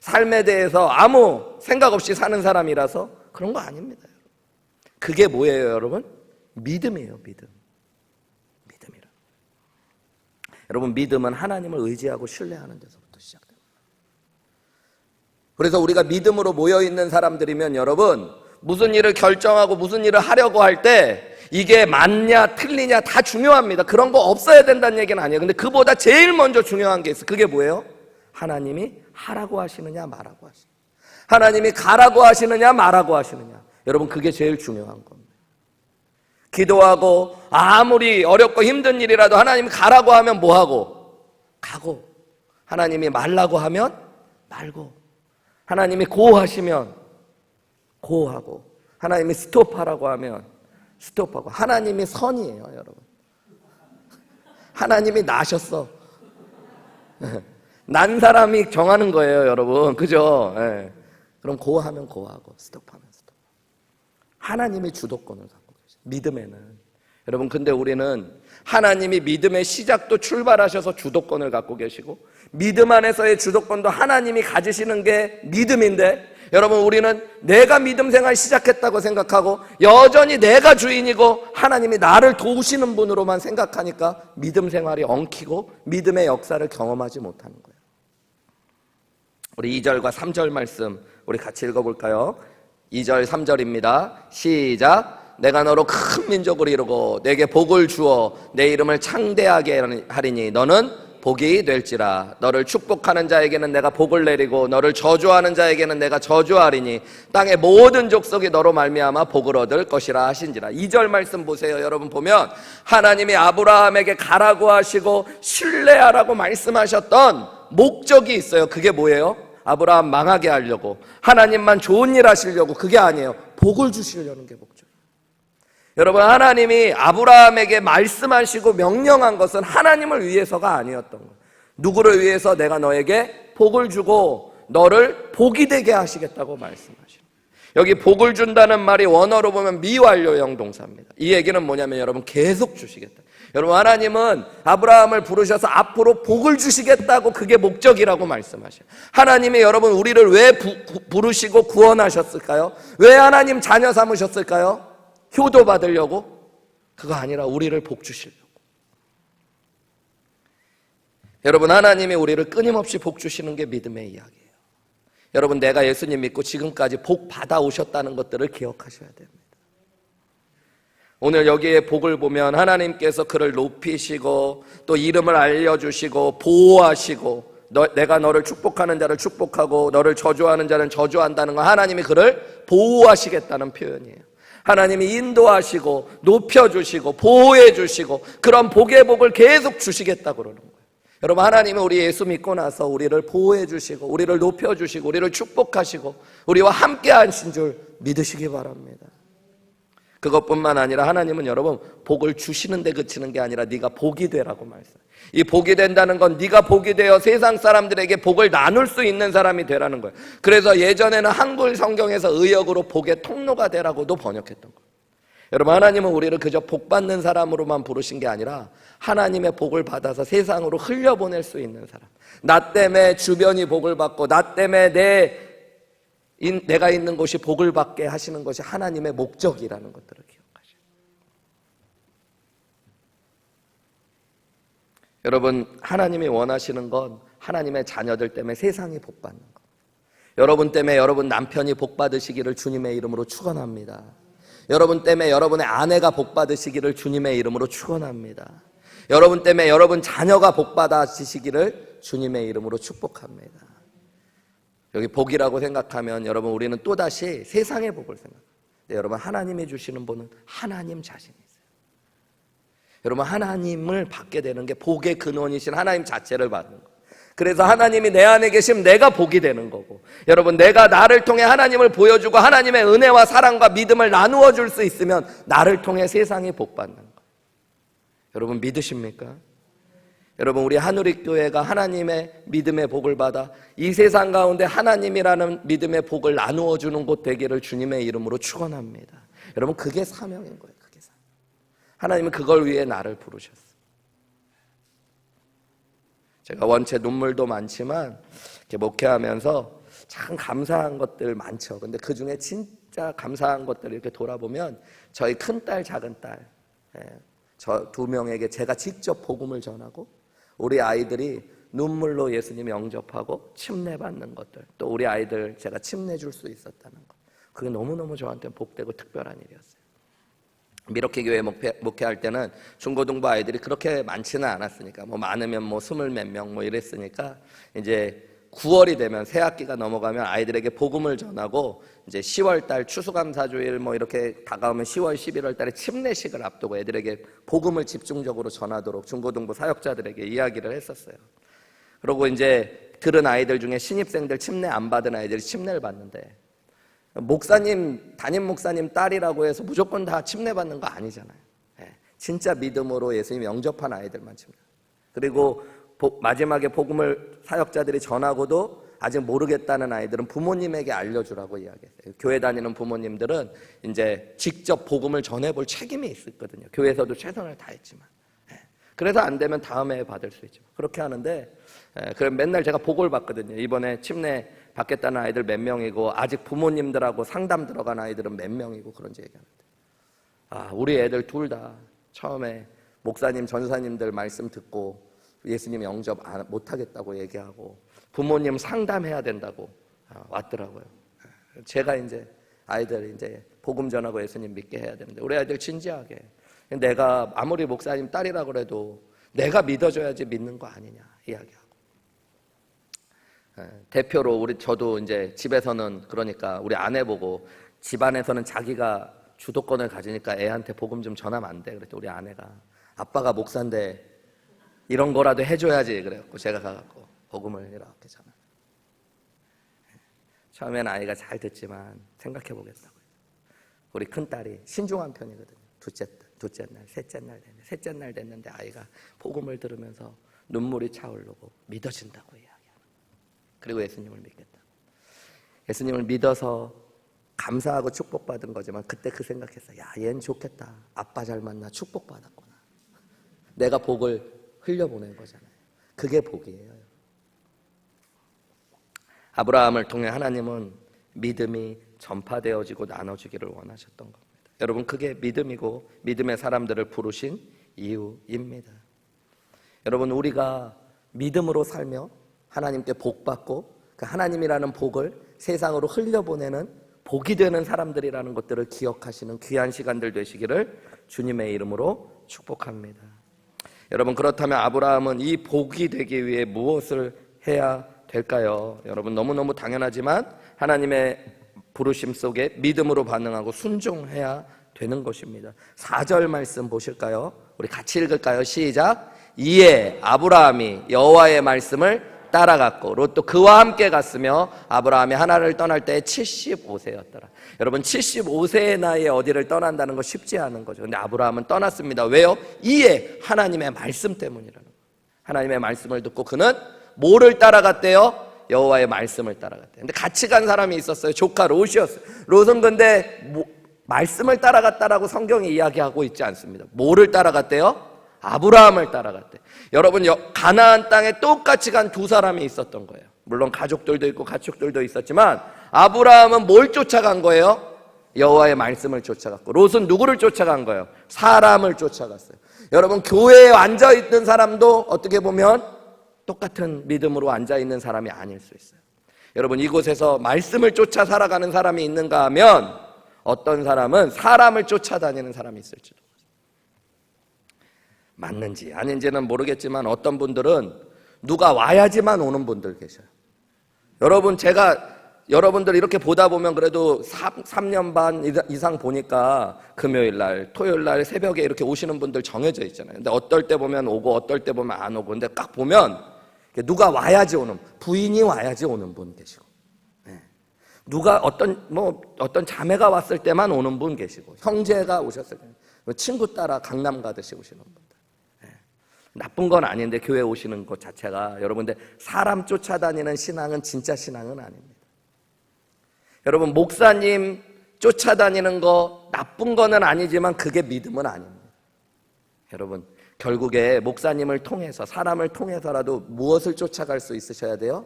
삶에 대해서 아무 생각 없이 사는 사람이라서? 그런 거 아닙니다. 그게 뭐예요, 여러분? 믿음이에요, 믿음. 믿음이라. 여러분 믿음은 하나님을 의지하고 신뢰하는 데서부터 시작됩니다. 그래서 우리가 믿음으로 모여있는 사람들이면 여러분 무슨 일을 결정하고 무슨 일을 하려고 할 때 이게 맞냐 틀리냐 다 중요합니다. 그런 거 없어야 된다는 얘기는 아니에요. 근데 그보다 제일 먼저 중요한 게 있어요. 그게 뭐예요? 하나님이 하라고 하시느냐 말하고 하시느냐, 하나님이 가라고 하시느냐 말하고 하시느냐. 여러분 그게 제일 중요한 겁니다. 기도하고 아무리 어렵고 힘든 일이라도 하나님이 가라고 하면 뭐하고? 가고. 하나님이 말라고 하면 말고. 하나님이 고하시면 고하고. 하나님이 스톱하라고 하면 스톱하고. 하나님이 선이에요, 여러분. 하나님이 나셨어. 난 사람이 정하는 거예요, 여러분. 그죠? 예. 그럼 고하면 고하고 스톱하면 스톱. 하나님이 주도권을 갖고 계세요. 믿음에는. 여러분, 근데 우리는 하나님이 믿음의 시작도 출발하셔서 주도권을 갖고 계시고 믿음 안에서의 주도권도 하나님이 가지시는 게 믿음인데, 여러분, 우리는 내가 믿음 생활 시작했다고 생각하고 여전히 내가 주인이고 하나님이 나를 도우시는 분으로만 생각하니까 믿음 생활이 엉키고 믿음의 역사를 경험하지 못하는 거예요. 우리 2절과 3절 말씀 우리 같이 읽어볼까요? 2절 3절입니다. 시작. 내가 너로 큰 민족을 이루고 내게 복을 주어 내 이름을 창대하게 하리니 너는 복이 될지라. 너를 축복하는 자에게는 내가 복을 내리고 너를 저주하는 자에게는 내가 저주하리니 땅의 모든 족속이 너로 말미암아 복을 얻을 것이라 하신지라. 2절 말씀 보세요. 여러분, 보면 하나님이 아브라함에게 가라고 하시고 신뢰하라고 말씀하셨던 목적이 있어요. 그게 뭐예요? 아브라함 망하게 하려고, 하나님만 좋은 일 하시려고. 그게 아니에요. 복을 주시려는 게 목적이에요. 여러분, 하나님이 아브라함에게 말씀하시고 명령한 것은 하나님을 위해서가 아니었던 거예요. 누구를 위해서? 내가 너에게 복을 주고 너를 복이 되게 하시겠다고 말씀하시는 거예요. 여기 복을 준다는 말이 원어로 보면 미완료형 동사입니다. 이 얘기는 뭐냐면 여러분, 계속 주시겠다. 여러분, 하나님은 아브라함을 부르셔서 앞으로 복을 주시겠다고, 그게 목적이라고 말씀하셔요. 하나님이 여러분 우리를 왜 부르시고 구원하셨을까요? 왜 하나님 자녀 삼으셨을까요? 효도 받으려고? 그거 아니라 우리를 복 주시려고. 여러분, 하나님이 우리를 끊임없이 복 주시는 게 믿음의 이야기예요. 여러분, 내가 예수님 믿고 지금까지 복 받아 오셨다는 것들을 기억하셔야 됩니다. 오늘 여기에 복을 보면 하나님께서 그를 높이시고 또 이름을 알려주시고 보호하시고 내가 너를 축복하는 자를 축복하고 너를 저주하는 자는 저주한다는 건 하나님이 그를 보호하시겠다는 표현이에요. 하나님이 인도하시고 높여주시고 보호해주시고 그런 복의 복을 계속 주시겠다고 그러는 거예요. 여러분, 하나님은 우리 예수 믿고 나서 우리를 보호해주시고 우리를 높여주시고 우리를 축복하시고 우리와 함께 하신 줄 믿으시기 바랍니다. 그것뿐만 아니라 하나님은 여러분 복을 주시는 데 그치는 게 아니라 네가 복이 되라고 말씀해요. 이 복이 된다는 건 네가 복이 되어 세상 사람들에게 복을 나눌 수 있는 사람이 되라는 거예요. 그래서 예전에는 한글 성경에서 의역으로 복의 통로가 되라고도 번역했던 거예요. 여러분, 하나님은 우리를 그저 복 받는 사람으로만 부르신 게 아니라 하나님의 복을 받아서 세상으로 흘려보낼 수 있는 사람, 나 때문에 주변이 복을 받고 나 때문에 내가 있는 곳이 복을 받게 하시는 것이 하나님의 목적이라는 것들을 기억하셔요. 여러분, 하나님이 원하시는 건 하나님의 자녀들 때문에 세상이 복 받는 것. 여러분 때문에 여러분 남편이 복 받으시기를 주님의 이름으로 축원합니다. 여러분 때문에 여러분의 아내가 복 받으시기를 주님의 이름으로 축원합니다. 여러분 때문에 여러분 자녀가 복 받으시기를 주님의 이름으로 축복합니다. 여기 복이라고 생각하면 여러분 우리는 또다시 세상의 복을 생각해요. 여러분, 하나님이 주시는 복은 하나님 자신이 있어요. 여러분, 하나님을 받게 되는 게 복의 근원이신 하나님 자체를 받는 거예요. 그래서 하나님이 내 안에 계시면 내가 복이 되는 거고, 여러분 내가 나를 통해 하나님을 보여주고 하나님의 은혜와 사랑과 믿음을 나누어 줄 수 있으면 나를 통해 세상이 복 받는 거예요. 여러분, 믿으십니까? 여러분, 우리 한우리교회가 하나님의 믿음의 복을 받아 이 세상 가운데 하나님이라는 믿음의 복을 나누어 주는 곳 되기를 주님의 이름으로 축원합니다. 여러분, 그게 사명인 거예요. 그게 사명. 하나님은 그걸 위해 나를 부르셨어요. 제가 원체 눈물도 많지만 이렇게 목회하면서 참 감사한 것들 많죠. 근데 그 중에 진짜 감사한 것들을 이렇게 돌아보면 저희 큰딸, 작은딸, 저 두 명에게 제가 직접 복음을 전하고 우리 아이들이 눈물로 예수님 영접하고 침례받는 것들, 또 우리 아이들 제가 침례 줄 수 있었다는 것, 그게 너무너무 저한테 복되고 특별한 일이었어요. 미러키 교회 목회할 때는 중고등부 아이들이 그렇게 많지는 않았으니까, 뭐 많으면 뭐 20몇 명 뭐 이랬으니까 이제 9월이 되면 새 학기가 넘어가면 아이들에게 복음을 전하고 이제 10월 달 추수감사주일 뭐 이렇게 다가오면 10월 11월 달에 침례식을 앞두고 애들에게 복음을 집중적으로 전하도록 중고등부 사역자들에게 이야기를 했었어요. 그리고 이제 들은 아이들 중에 신입생들 침례 안 받은 아이들이 침례를 받는데, 목사님, 담임 목사님 딸이라고 해서 무조건 다 침례 받는 거 아니잖아요. 진짜 믿음으로 예수님 영접한 아이들만 침례. 그리고 마지막에 복음을 사역자들이 전하고도 아직 모르겠다는 아이들은 부모님에게 알려주라고 이야기했어요. 교회 다니는 부모님들은 이제 직접 복음을 전해볼 책임이 있었거든요. 교회에서도 최선을 다했지만. 그래서 안 되면 다음에 받을 수 있죠. 그렇게 하는데, 그럼 맨날 제가 보고를 받거든요. 이번에 침례 받겠다는 아이들 몇 명이고, 아직 부모님들하고 상담 들어간 아이들은 몇 명이고, 그런지 얘기하는데. 우리 애들 둘 다 처음에 목사님, 전사님들 말씀 듣고 예수님 영접 못하겠다고 얘기하고, 부모님 상담해야 된다고 왔더라고요. 제가 이제 아이들 이제 복음 전하고 예수님 믿게 해야 되는데, 우리 아이들 진지하게. 내가 아무리 목사님 딸이라고 그래도 내가 믿어줘야지 믿는 거 아니냐 이야기하고. 대표로 저도 이제 집에서는 그러니까 우리 아내 보고 집안에서는 자기가 주도권을 가지니까 애한테 복음 좀 전하면 안 돼. 그랬더니 우리 아내가 아빠가 목사인데 이런 거라도 해줘야지 그래갖고 제가 가갖고 복음을 이렇게 전하. 처음엔 아이가 잘 듣지만 생각해 보겠다고요. 우리 큰딸이 신중한 편이거든요. 둘째 날, 셋째 날 됐는데 아이가 복음을 들으면서 눈물이 차오르고 믿어진다고 이야기하는. 그리고 예수님을 믿겠다. 예수님을 믿어서 감사하고 축복받은 거지만 그때 그 생각했어. 야, 얘는 좋겠다. 아빠 잘 만나 축복받았구나. 내가 복을 흘려보낸 거잖아요. 그게 복이에요. 아브라함을 통해 하나님은 믿음이 전파되어지고 나눠지기를 원하셨던 겁니다. 여러분, 그게 믿음이고 믿음의 사람들을 부르신 이유입니다. 여러분, 우리가 믿음으로 살며 하나님께 복받고 그 하나님이라는 복을 세상으로 흘려보내는 복이 되는 사람들이라는 것들을 기억하시는 귀한 시간들 되시기를 주님의 이름으로 축복합니다. 여러분, 그렇다면 아브라함은 이 복이 되기 위해 무엇을 해야 될까요? 여러분, 너무너무 당연하지만 하나님의 부르심 속에 믿음으로 반응하고 순종해야 되는 것입니다. 4절 말씀 보실까요? 우리 같이 읽을까요? 시작. 이에 아브라함이 여호와의 말씀을 따라갔고 롯도 그와 함께 갔으며 아브라함이 하나를 떠날 때 75세였더라. 여러분, 75세의 나이에 어디를 떠난다는 거 쉽지 않은 거죠. 근데 아브라함은 떠났습니다. 왜요? 이에 하나님의 말씀 때문이라는 거예요. 하나님의 말씀을 듣고 그는 뭐를 따라갔대요? 여호와의 말씀을 따라갔대요. 근데 같이 간 사람이 있었어요. 조카 롯이었어요. 롯은 근데 말씀을 따라갔다라고 성경이 이야기하고 있지 않습니다. 뭐를 따라갔대요? 아브라함을 따라갔대. 여러분, 가나안 땅에 똑같이 간 두 사람이 있었던 거예요. 물론 가족들도 있고 가축들도 있었지만 아브라함은 뭘 쫓아간 거예요? 여호와의 말씀을 쫓아갔고 롯은 누구를 쫓아간 거예요? 사람을 쫓아갔어요. 여러분, 교회에 앉아있는 사람도 어떻게 보면 똑같은 믿음으로 앉아있는 사람이 아닐 수 있어요. 여러분, 이곳에서 말씀을 쫓아 살아가는 사람이 있는가 하면 어떤 사람은 사람을 쫓아다니는 사람이 있을지도. 맞는지 아닌지는 모르겠지만 어떤 분들은 누가 와야지만 오는 분들 계셔요. 여러분, 제가 여러분들 이렇게 보다 보면 그래도 3년 반 이상 보니까 금요일 날, 토요일 날 새벽에 이렇게 오시는 분들 정해져 있잖아요. 근데 어떨 때 보면 오고 어떨 때 보면 안 오고. 근데 딱 보면 누가 와야지 오는, 부인이 와야지 오는 분 계시고, 누가 어떤 자매가 왔을 때만 오는 분 계시고, 형제가 오셨을 때, 친구 따라 강남 가듯이 오시는 분들. 나쁜 건 아닌데 교회 오시는 것 자체가, 여러분들 사람 쫓아다니는 신앙은 진짜 신앙은 아닙니다. 여러분, 목사님 쫓아다니는 거 나쁜 거는 아니지만 그게 믿음은 아닙니다. 여러분, 결국에 목사님을 통해서, 사람을 통해서라도 무엇을 쫓아갈 수 있으셔야 돼요?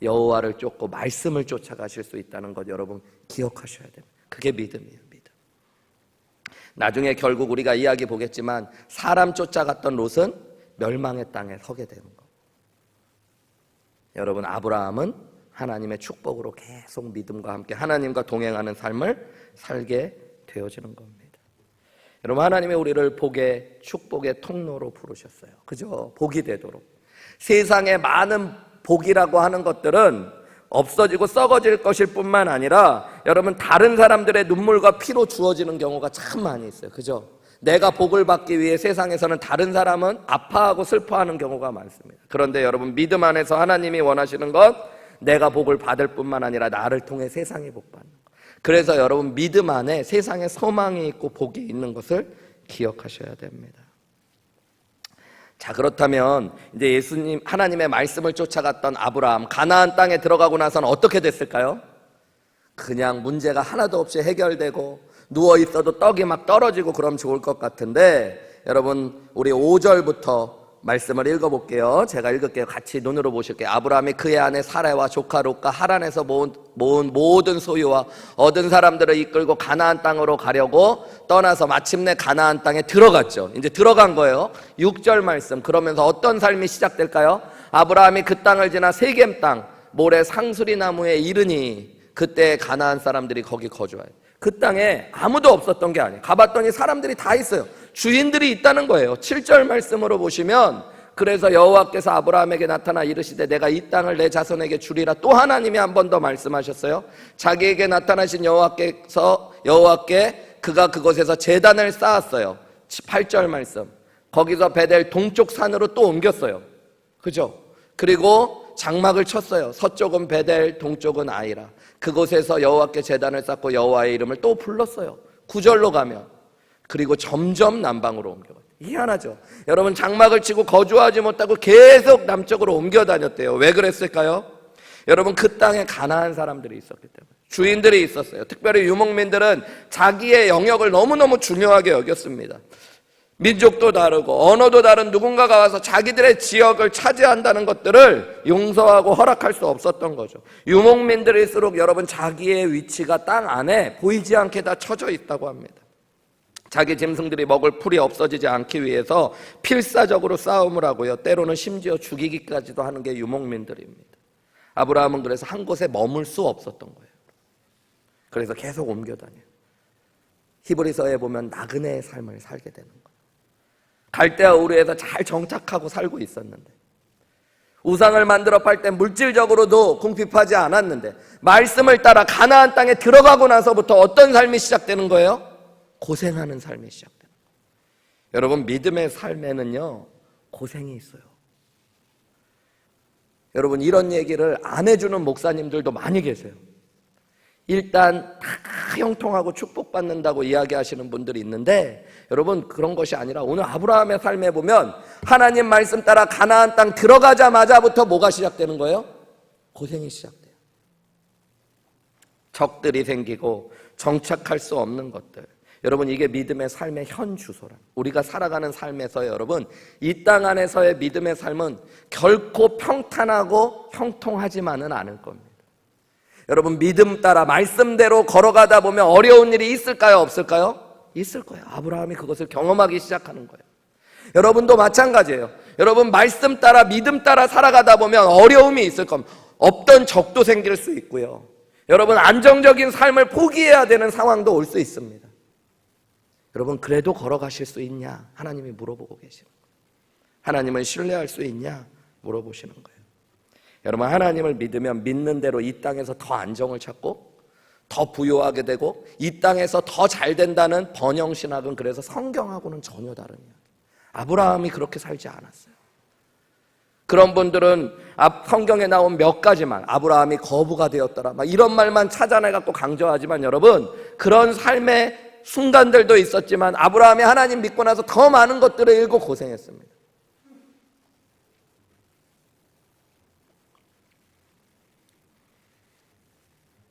여호와를 쫓고 말씀을 쫓아가실 수 있다는 것 여러분 기억하셔야 됩니다. 그게 믿음이에요, 믿음. 나중에 결국 우리가 이야기 보겠지만 사람 쫓아갔던 롯은 멸망의 땅에 서게 되는 거. 여러분, 아브라함은 하나님의 축복으로 계속 믿음과 함께 하나님과 동행하는 삶을 살게 되어지는 겁니다. 여러분, 하나님이 우리를 복의, 축복의 통로로 부르셨어요. 그죠? 복이 되도록. 세상에 많은 복이라고 하는 것들은 없어지고 썩어질 것일 뿐만 아니라 여러분, 다른 사람들의 눈물과 피로 주어지는 경우가 참 많이 있어요. 그죠? 내가 복을 받기 위해 세상에서는 다른 사람은 아파하고 슬퍼하는 경우가 많습니다. 그런데 여러분, 믿음 안에서 하나님이 원하시는 건 내가 복을 받을 뿐만 아니라 나를 통해 세상이 복받는 것. 그래서 여러분, 믿음 안에 세상에 소망이 있고 복이 있는 것을 기억하셔야 됩니다. 자, 그렇다면 이제 예수님 하나님의 말씀을 쫓아갔던 아브라함, 가나안 땅에 들어가고 나서는 어떻게 됐을까요? 그냥 문제가 하나도 없이 해결되고 누워 있어도 떡이 막 떨어지고 그럼 좋을 것 같은데, 여러분 우리 5절부터 말씀을 읽어볼게요. 제가 읽을게요. 같이 눈으로 보실게요. 아브라함이 그의 아내 사레와 조카 롯과 하란에서 모은 모든 소유와 얻은 사람들을 이끌고 가나안 땅으로 가려고 떠나서 마침내 가나안 땅에 들어갔죠. 이제 들어간 거예요. 6절 말씀. 그러면서 어떤 삶이 시작될까요? 아브라함이 그 땅을 지나 세겜 땅 모래 상수리 나무에 이르니 그때 가나안 사람들이 거기 거주해요. 그 땅에 아무도 없었던 게 아니에요. 가봤더니 사람들이 다 있어요. 주인들이 있다는 거예요. 7절 말씀으로 보시면, 그래서 여호와께서 아브라함에게 나타나 이르시되 내가 이 땅을 내 자손에게 주리라. 또 하나님이 한 번 더 말씀하셨어요. 자기에게 나타나신 여호와께 그가 그곳에서 제단을 쌓았어요. 8절 말씀. 거기서 베델 동쪽 산으로 또 옮겼어요. 그죠? 그리고 장막을 쳤어요. 서쪽은 베델, 동쪽은 아이라. 그곳에서 여호와께 제단을 쌓고 여호와의 이름을 또 불렀어요. 9절로 가면, 그리고 점점 남방으로 옮겨가요. 희한하죠? 여러분, 장막을 치고 거주하지 못하고 계속 남쪽으로 옮겨 다녔대요. 왜 그랬을까요? 여러분, 그 땅에 가나안 사람들이 있었기 때문에, 주인들이 있었어요. 특별히 유목민들은 자기의 영역을 너무너무 중요하게 여겼습니다. 민족도 다르고 언어도 다른 누군가가 와서 자기들의 지역을 차지한다는 것들을 용서하고 허락할 수 없었던 거죠. 유목민들일수록 여러분, 자기의 위치가 땅 안에 보이지 않게 다 쳐져 있다고 합니다. 자기 짐승들이 먹을 풀이 없어지지 않기 위해서 필사적으로 싸움을 하고요, 때로는 심지어 죽이기까지도 하는 게 유목민들입니다. 아브라함은 그래서 한 곳에 머물 수 없었던 거예요. 그래서 계속 옮겨 다녀요. 히브리서에 보면 나그네의 삶을 살게 되는 거예요. 갈대아 우르에서 잘 정착하고 살고 있었는데, 우상을 만들어 팔 때 물질적으로도 궁핍하지 않았는데, 말씀을 따라 가나안 땅에 들어가고 나서부터 어떤 삶이 시작되는 거예요? 고생하는 삶이 시작되는 거예요. 여러분, 믿음의 삶에는요, 고생이 있어요. 여러분, 이런 얘기를 안 해주는 목사님들도 많이 계세요. 일단 다 형통하고 축복받는다고 이야기하시는 분들이 있는데, 여러분, 그런 것이 아니라 오늘 아브라함의 삶에 보면 하나님 말씀 따라 가나안 땅 들어가자마자부터 뭐가 시작되는 거예요? 고생이 시작돼요. 적들이 생기고 정착할 수 없는 것들. 여러분, 이게 믿음의 삶의 현 주소란, 우리가 살아가는 삶에서 여러분, 이 땅 안에서의 믿음의 삶은 결코 평탄하고 형통하지만은 않을 겁니다. 여러분, 믿음 따라 말씀대로 걸어가다 보면 어려운 일이 있을까요? 없을까요? 있을 거예요. 아브라함이 그것을 경험하기 시작하는 거예요. 여러분도 마찬가지예요. 여러분, 말씀 따라 믿음 따라 살아가다 보면 어려움이 있을 겁니다. 없던 적도 생길 수 있고요, 여러분, 안정적인 삶을 포기해야 되는 상황도 올 수 있습니다. 여러분, 그래도 걸어가실 수 있냐? 하나님이 물어보고 계시는 거예요. 하나님을 신뢰할 수 있냐? 물어보시는 거예요. 여러분, 하나님을 믿으면 믿는 대로 이 땅에서 더 안정을 찾고 더 부유하게 되고 이 땅에서 더 잘 된다는 번영신학은 그래서 성경하고는 전혀 다른 이야기. 아브라함이 그렇게 살지 않았어요. 그런 분들은 성경에 나온 몇 가지만, 아브라함이 거부가 되었더라, 막 이런 말만 찾아내갖고 강조하지만, 여러분, 그런 삶의 순간들도 있었지만 아브라함이 하나님 믿고 나서 더 많은 것들을 잃고 고생했습니다.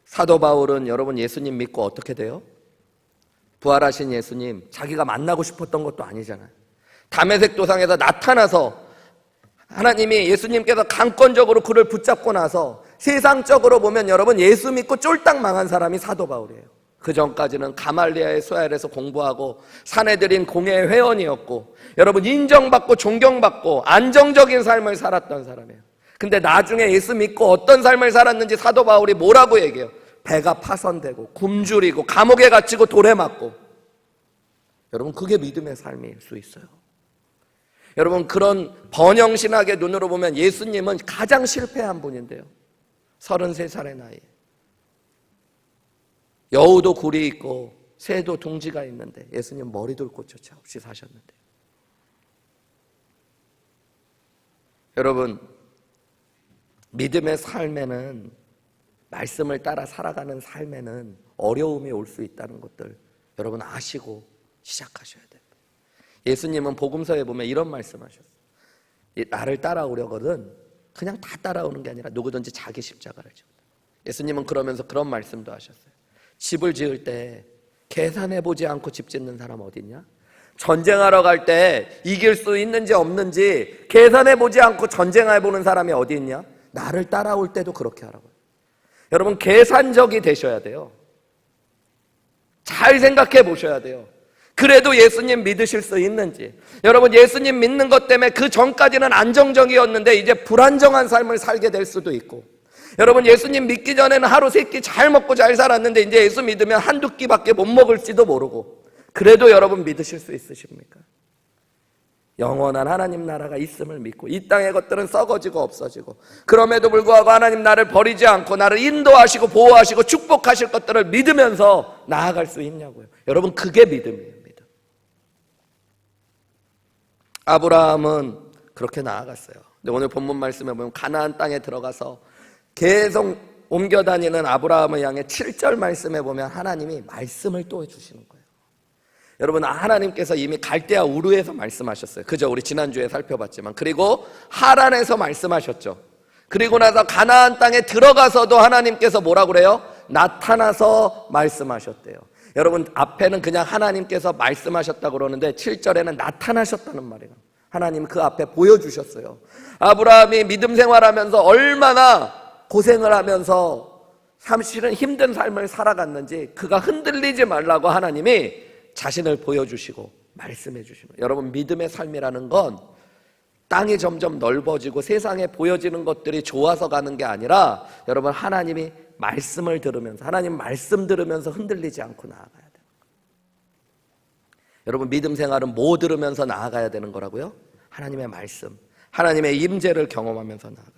사도 바울은 여러분, 예수님 믿고 어떻게 돼요? 부활하신 예수님, 자기가 만나고 싶었던 것도 아니잖아요. 다메섹 도상에서 나타나서 하나님이, 예수님께서 강권적으로 그를 붙잡고 나서 세상적으로 보면 여러분, 예수 믿고 쫄딱 망한 사람이 사도 바울이에요. 그 전까지는 가말리아의 수야에서 공부하고 사내들인 공회의 회원이었고, 여러분, 인정받고 존경받고 안정적인 삶을 살았던 사람이에요. 근데 나중에 예수 믿고 어떤 삶을 살았는지 사도 바울이 뭐라고 얘기해요? 배가 파선되고 굶주리고 감옥에 갇히고 돌에 맞고. 여러분, 그게 믿음의 삶일 수 있어요. 여러분, 그런 번영신학의 눈으로 보면 예수님은 가장 실패한 분인데요, 33살의 나이에 여우도 굴이 있고 새도 둥지가 있는데 예수님 머리둘 곳조차 없이 사셨는데, 여러분, 믿음의 삶에는, 말씀을 따라 살아가는 삶에는 어려움이 올 수 있다는 것들 여러분 아시고 시작하셔야 돼요. 예수님은 복음서에 보면 이런 말씀하셨어요. 나를 따라오려거든 그냥 다 따라오는 게 아니라 누구든지 자기 십자가를 지고. 예수님은 그러면서 그런 말씀도 하셨어요. 집을 지을 때 계산해보지 않고 집 짓는 사람 어디 있냐? 전쟁하러 갈 때 이길 수 있는지 없는지 계산해보지 않고 전쟁해보는 사람이 어디 있냐? 나를 따라올 때도 그렇게 하라고요. 여러분, 계산적이 되셔야 돼요. 잘 생각해 보셔야 돼요. 그래도 예수님 믿으실 수 있는지. 여러분, 예수님 믿는 것 때문에 그 전까지는 안정적이었는데 이제 불안정한 삶을 살게 될 수도 있고, 여러분, 예수님 믿기 전에는 하루 세 끼 잘 먹고 잘 살았는데 이제 예수 믿으면 한두 끼밖에 못 먹을지도 모르고, 그래도 여러분 믿으실 수 있으십니까? 영원한 하나님 나라가 있음을 믿고 이 땅의 것들은 썩어지고 없어지고, 그럼에도 불구하고 하나님 나를 버리지 않고 나를 인도하시고 보호하시고 축복하실 것들을 믿으면서 나아갈 수 있냐고요. 여러분, 그게 믿음이에요. 믿음. 아브라함은 그렇게 나아갔어요. 근데 오늘 본문 말씀에 보면 가나안 땅에 들어가서 계속 옮겨 다니는 아브라함을 향해 7절 말씀에 보면 하나님이 말씀을 또 해주시는 거예요. 여러분, 하나님께서 이미 갈대아 우르에서 말씀하셨어요. 그죠? 우리 지난주에 살펴봤지만. 그리고 하란에서 말씀하셨죠. 그리고 나서 가나안 땅에 들어가서도 하나님께서 뭐라고 그래요? 나타나서 말씀하셨대요. 여러분, 앞에는 그냥 하나님께서 말씀하셨다고 그러는데 7절에는 나타나셨다는 말이에요. 하나님 그 앞에 보여주셨어요. 아브라함이 믿음 생활하면서 얼마나 고생을 하면서 사실은 힘든 삶을 살아갔는지 그가 흔들리지 말라고 하나님이 자신을 보여주시고 말씀해 주시는 거예요. 여러분, 믿음의 삶이라는 건 땅이 점점 넓어지고 세상에 보여지는 것들이 좋아서 가는 게 아니라, 여러분, 하나님이 말씀을 들으면서, 하나님 말씀 들으면서 흔들리지 않고 나아가야 돼요. 여러분, 믿음 생활은 뭐 들으면서 나아가야 되는 거라고요? 하나님의 말씀, 하나님의 임재를 경험하면서 나아가요.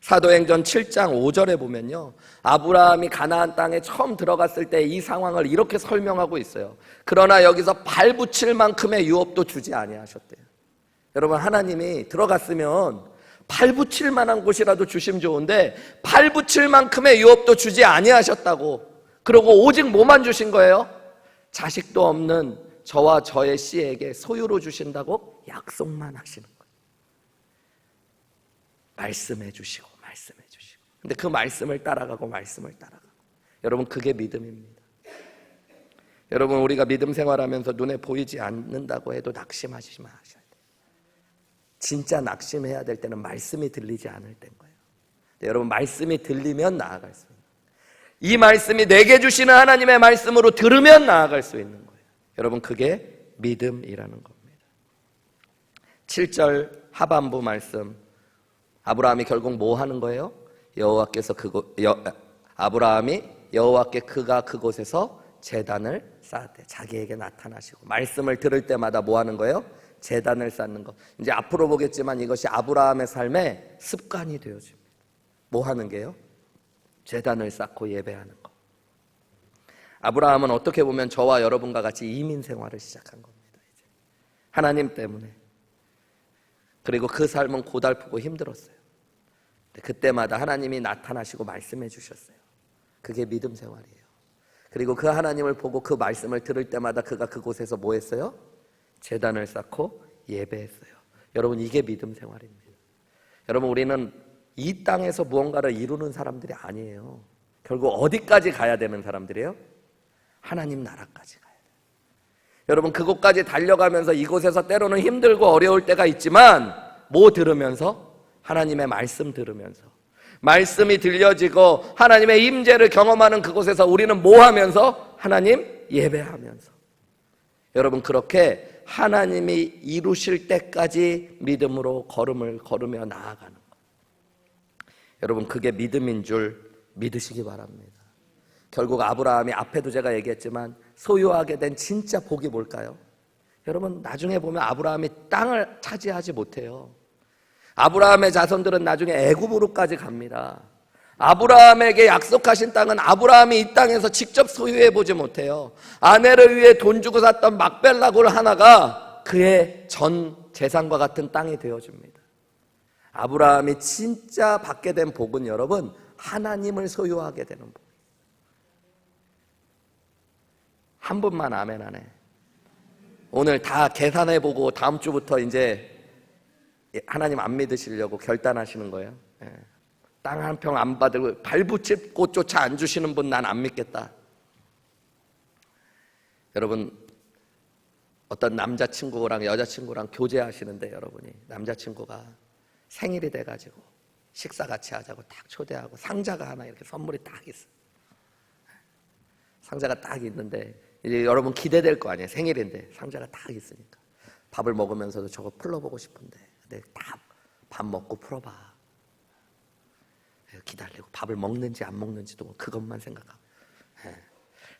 사도행전 7장 5절에 보면요, 아브라함이 가나안 땅에 처음 들어갔을 때 이 상황을 이렇게 설명하고 있어요. 그러나 여기서 발 붙일 만큼의 유업도 주지 아니하셨대요. 여러분, 하나님이 들어갔으면 발 붙일 만한 곳이라도 주시면 좋은데 발 붙일 만큼의 유업도 주지 아니하셨다고. 그리고 오직 뭐만 주신 거예요? 자식도 없는 저와 저의 씨에게 소유로 주신다고 약속만 하시는 거예요. 말씀해 주시고 말씀해 주시고. 근데 그 말씀을 따라가고 말씀을 따라가고. 여러분, 그게 믿음입니다. 여러분, 우리가 믿음 생활하면서 눈에 보이지 않는다고 해도 낙심하지 마셔야 돼요. 진짜 낙심해야 될 때는 말씀이 들리지 않을 때인 거예요. 근데 여러분, 말씀이 들리면 나아갈 수 있는 거예요. 이 말씀이 내게 주시는 하나님의 말씀으로 들으면 나아갈 수 있는 거예요. 여러분, 그게 믿음이라는 겁니다. 7절 하반부 말씀, 아브라함이 결국 뭐 하는 거예요? 아브라함이 여호와께 그가 그곳에서 제단을 쌓았대. 자기에게 나타나시고 말씀을 들을 때마다 뭐 하는 거예요? 제단을 쌓는 거. 이제 앞으로 보겠지만 이것이 아브라함의 삶의 습관이 되어집니다. 뭐 하는 게요? 제단을 쌓고 예배하는 거. 아브라함은 어떻게 보면 저와 여러분과 같이 이민 생활을 시작한 겁니다. 이제 하나님 때문에. 그리고 그 삶은 고달프고 힘들었어요. 그때마다 하나님이 나타나시고 말씀해 주셨어요. 그게 믿음 생활이에요. 그리고 그 하나님을 보고 그 말씀을 들을 때마다 그가 그곳에서 뭐 했어요? 제단을 쌓고 예배했어요. 여러분, 이게 믿음 생활입니다. 여러분, 우리는 이 땅에서 무언가를 이루는 사람들이 아니에요. 결국 어디까지 가야 되는 사람들이에요? 하나님 나라까지 가야 돼요. 여러분, 그곳까지 달려가면서 이곳에서 때로는 힘들고 어려울 때가 있지만 뭐 들으면서? 하나님의 말씀 들으면서, 말씀이 들려지고 하나님의 임재를 경험하는 그곳에서 우리는 뭐 하면서? 하나님 예배하면서. 여러분, 그렇게 하나님이 이루실 때까지 믿음으로 걸음을 걸으며 나아가는 것. 여러분, 그게 믿음인 줄 믿으시기 바랍니다. 결국 아브라함이 앞에도 제가 얘기했지만 소유하게 된 진짜 복이 뭘까요? 여러분, 나중에 보면 아브라함이 땅을 차지하지 못해요. 아브라함의 자손들은 나중에 애굽으로까지 갑니다. 아브라함에게 약속하신 땅은 아브라함이 이 땅에서 직접 소유해 보지 못해요. 아내를 위해 돈 주고 샀던 막벨라 굴 하나가 그의 전 재산과 같은 땅이 되어줍니다. 아브라함이 진짜 받게 된 복은 여러분, 하나님을 소유하게 되는 복. 한 분만 아멘 하네. 오늘 다 계산해보고 다음 주부터 이제 하나님 안 믿으시려고 결단하시는 거예요. 땅 한 평 안 받을 발붙일 곳조차 안 주시는 분 난 안 믿겠다. 여러분, 어떤 남자친구랑 여자친구랑 교제하시는데 여러분이 남자친구가 생일이 돼가지고 식사 같이 하자고 딱 초대하고 상자가 하나 이렇게 선물이 딱 있어. 상자가 딱 있는데 이제 여러분 기대될 거 아니에요. 생일인데 상자가 딱 있으니까 밥을 먹으면서도 저거 풀어보고 싶은데 근데 다 밥 먹고 풀어봐. 기다리고 밥을 먹는지 안 먹는지도 그것만 생각하고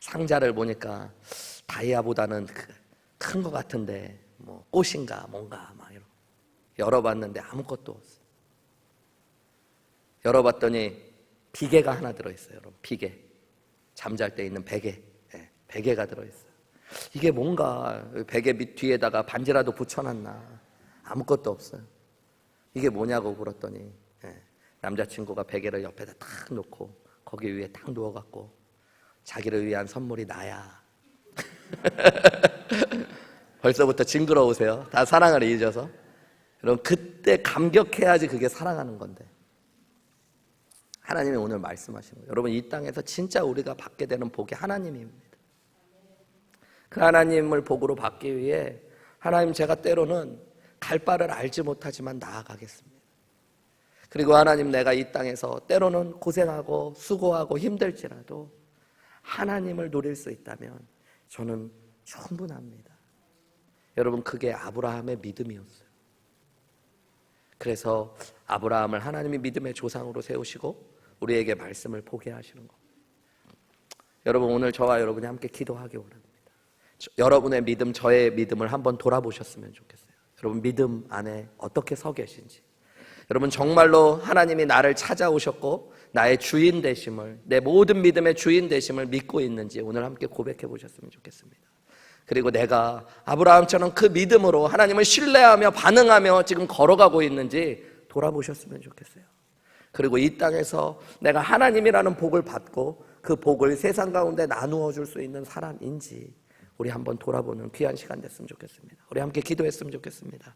상자를 보니까 다이아보다는 큰 거 같은데 뭐 꽃인가 뭔가 막 이러고 열어봤는데 아무것도 없어. 열어봤더니 비계가 하나 들어있어요. 여러분, 비계. 잠잘 때 있는 베개. 베개가 들어있어요. 이게 뭔가 베개 밑 뒤에다가 반지라도 붙여놨나. 아무것도 없어요. 이게 뭐냐고 물었더니 남자친구가 베개를 옆에다 탁 놓고 거기 위에 탁 누워갖고 자기를 위한 선물이 나야. 벌써부터 징그러우세요. 다 사랑을 잊어서. 여러분, 그때 감격해야지 그게 사랑하는 건데. 하나님이 오늘 말씀하시는 거예요. 여러분, 이 땅에서 진짜 우리가 받게 되는 복이 하나님입니다. 그 하나님을 복으로 받기 위해 하나님, 제가 때로는 갈 바를 알지 못하지만 나아가겠습니다. 그리고 하나님, 내가 이 땅에서 때로는 고생하고 수고하고 힘들지라도 하나님을 누릴 수 있다면 저는 충분합니다. 여러분, 그게 아브라함의 믿음이었어요. 그래서 아브라함을 하나님이 믿음의 조상으로 세우시고 우리에게 말씀을 보게 하시는 겁니다. 여러분, 오늘 저와 여러분이 함께 기도하기 원합니다. 여러분의 믿음, 저의 믿음을 한번 돌아보셨으면 좋겠어요. 여러분, 믿음 안에 어떻게 서 계신지, 여러분 정말로 하나님이 나를 찾아오셨고 나의 주인 되심을, 내 모든 믿음의 주인 되심을 믿고 있는지 오늘 함께 고백해 보셨으면 좋겠습니다. 그리고 내가 아브라함처럼 그 믿음으로 하나님을 신뢰하며 반응하며 지금 걸어가고 있는지 돌아보셨으면 좋겠어요. 그리고 이 땅에서 내가 하나님이라는 복을 받고 그 복을 세상 가운데 나누어 줄 수 있는 사람인지 우리 한번 돌아보는 귀한 시간 됐으면 좋겠습니다. 우리 함께 기도했으면 좋겠습니다.